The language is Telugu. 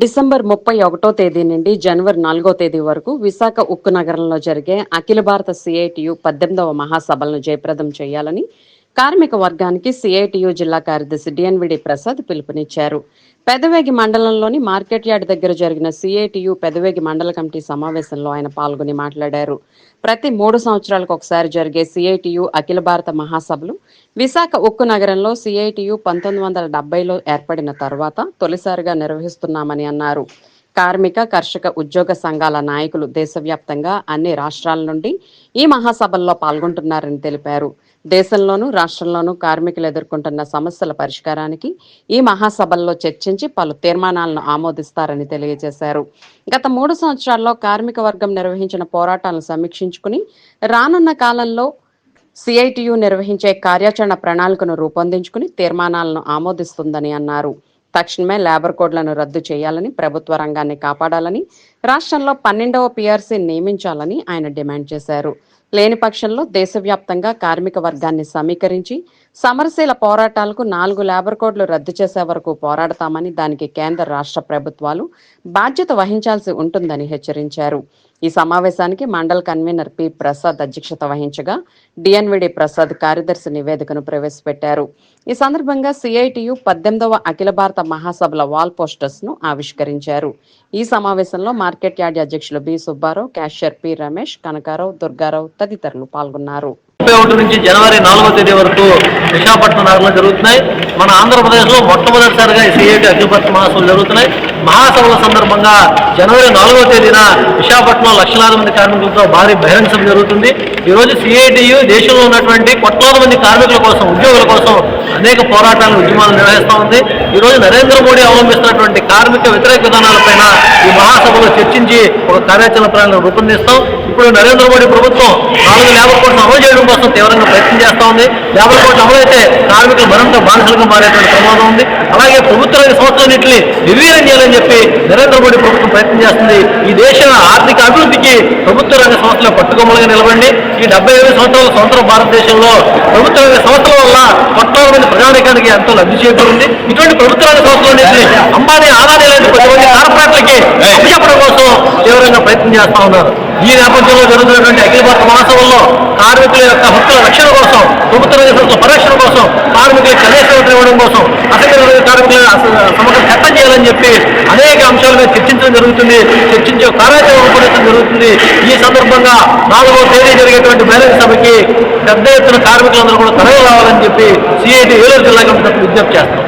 డిసెంబర్ 31వ తేదీ నుండి జనవరి 4వ తేదీ వరకు విశాఖ ఉక్కు నగరంలో జరిగే అఖిల భారత సిఐటియు 18వ మహాసభలను జయప్రదం చేయాలని కార్మిక వర్గానికి సిఐటియు జిల్లా కార్యదర్శి డిఎన్విడి ప్రసాద్ పిలుపునిచ్చారు. పెదవేగి మండలంలోని మార్కెట్ యార్డ్ దగ్గర జరిగిన సిఐటియు పెదవేగి మండల కమిటీ సమావేశంలో ఆయన పాల్గొని మాట్లాడారు. ప్రతి 3 సంవత్సరాలకు ఒకసారి జరిగే సిఐటియు అఖిల భారత మహాసభలు విశాఖ ఉక్కు నగరంలో సిఐటియు 1970లో ఏర్పడిన తర్వాత తొలిసారిగా నిర్వహిస్తున్నామని అన్నారు. కార్మిక, కర్షక, ఉద్యోగ సంఘాల నాయకులు దేశవ్యాప్తంగా అన్ని రాష్ట్రాల నుండి ఈ మహాసభల్లో పాల్గొంటున్నారని తెలిపారు. దేశంలోనూ రాష్ట్రంలోనూ కార్మికులు ఎదుర్కొంటున్న సమస్యల పరిష్కారానికి ఈ మహాసభల్లో చర్చించి పలు తీర్మానాలను ఆమోదిస్తారని తెలియజేశారు. గత 3 సంవత్సరాల్లో కార్మిక వర్గం నిర్వహించిన పోరాటాలను సమీక్షించుకుని రానున్న కాలంలో సిఐటియు నిర్వహించే కార్యాచరణ ప్రణాళికను రూపొందించుకుని తీర్మానాలను ఆమోదిస్తుందని అన్నారు. తక్షణమే లేబర్ కోడ్లను రద్దు చేయాలని, ప్రభుత్వ రంగాన్ని కాపాడాలని, రాష్ట్రంలో 12వ పిఆర్సీ నియమించాలని ఆయన డిమాండ్ చేశారు. లేని పక్షంలో దేశవ్యాప్తంగా కార్మిక వర్గాన్ని సమీకరించి సమరశీల పోరాటాలకు 4 లేబర్ కోడ్లు రద్దు చేసే వరకు పోరాడతామని, దానికి కేంద్ర రాష్ట్ర ప్రభుత్వాలు బాధ్యత వహించాల్సి ఉంటుందని హెచ్చరించారు. ఈ సమావేశానికి మండల్ కన్వీనర్ పి ప్రసాద్ అధ్యక్షత వహించగా డిఎన్విడి ప్రసాద్ కార్యదర్శి నివేదికను ప్రవేశపెట్టారు. ఈ సందర్భంగా సిఐటియు 18వ అఖిల భారత మహాసభల వాల్ పోస్టర్స్ ను ఆవిష్కరించారు. ఈ సమావేశంలో మార్కెట్ యార్డ్ అధ్యక్షులు B Subbarao, cashier P Ramesh, Kanakarao, Durgarao తదితరులు పాల్గొన్నారు. 31 నుంచి జనవరి 4వ తేదీ వరకు విశాఖపట్నం నగరంలో జరుగుతున్నాయి. మన ఆంధ్రప్రదేశ్లో మొట్టమొదటిసారిగా సిఐటి అఖిల భారత మహాసభలు జరుగుతున్నాయి. మహాసభల సందర్భంగా జనవరి 4వ తేదీన విశాఖపట్నంలో లక్షలాది మంది కార్మికులతో భారీ బహిరంగ సభ జరుగుతుంది. ఈరోజు సిఐటియు దేశంలో ఉన్నటువంటి కోట్లాది మంది కార్మికుల కోసం, ఉద్యోగుల కోసం అనేక పోరాటాలు, ఉద్యమాలు నిర్వహిస్తూ ఉంది. ఈరోజు నరేంద్ర మోడీ అవలంబిస్తున్నటువంటి కార్మిక వ్యతిరేక విధానాలపైన ఈ మహాసభలో చర్చించి ఒక కార్యాచరణ ప్రణాళిక రూపొందిస్తాం. ఇప్పుడు నరేంద్ర మోడీ ప్రభుత్వం 4 లేబర్ కోడ్లను అమలు చేయడం కోసం తీవ్రంగా ప్రయత్నం చేస్తూ ఉంది. లేబర్ కోడ్ అమలైతే కార్మికులు మరింత బానిసలుగా మారేటువంటి ప్రమాదం ఉంది. అలాగే ప్రభుత్వ రంగ సంస్థలన్నింటినీ నిర్వీర్యం చేయాలని చెప్పి నరేంద్ర మోడీ ప్రభుత్వం ప్రయత్నం చేస్తుంది. ఈ దేశ ఆర్థిక అభివృద్ధికి ప్రభుత్వ రంగ సంస్థలు పట్టుకొమ్మలుగా నిలబండి. ఈ 75 సంవత్సరాల స్వతంత్ర భారతదేశంలో ప్రభుత్వ రంగ సంస్థల వల్ల కోట్లాది మంది ప్రజానికానికి ఎంతో లబ్ధి చేకూరింది. ఇటువంటి ప్రభుత్వ రంగ సంస్థలన్నింటినీ అంబానీ, అదానీ లాంటి కొంతమంది కార్పొరేట్లకి అప్పచెప్పడం కోసం తీవ్రంగా ప్రయత్నం చేస్తూ ఉన్నారు. ఈ నేపథ్యంలో జరుగుతున్నటువంటి అఖిల భారత మహాసభల్లో కార్మికుల యొక్క హక్కుల రక్షణ కోసం, ప్రభుత్వ రంగ సంస్థల పరిరక్షణ కోసం, కార్మికులకు కనీస వేతనం ఇవ్వడం కోసం, అసంఘటిత కార్మికుల సమగ్ర చట్టం చేయాలని చెప్పి అనేక అంశాల మీద చర్చించడం జరుగుతుంది. చర్చించే కార్యాచరణ రూపొందించడం జరుగుతుంది. ఈ సందర్భంగా 4వ తేదీ జరిగేటువంటి బహిరంగ సభకి పెద్ద ఎత్తున కార్మికులందరూ కూడా తరలి రావాలని చెప్పి సిఐటి ఏలూరు జిల్లా కమిటీ విజ్ఞప్తి చేస్తాం.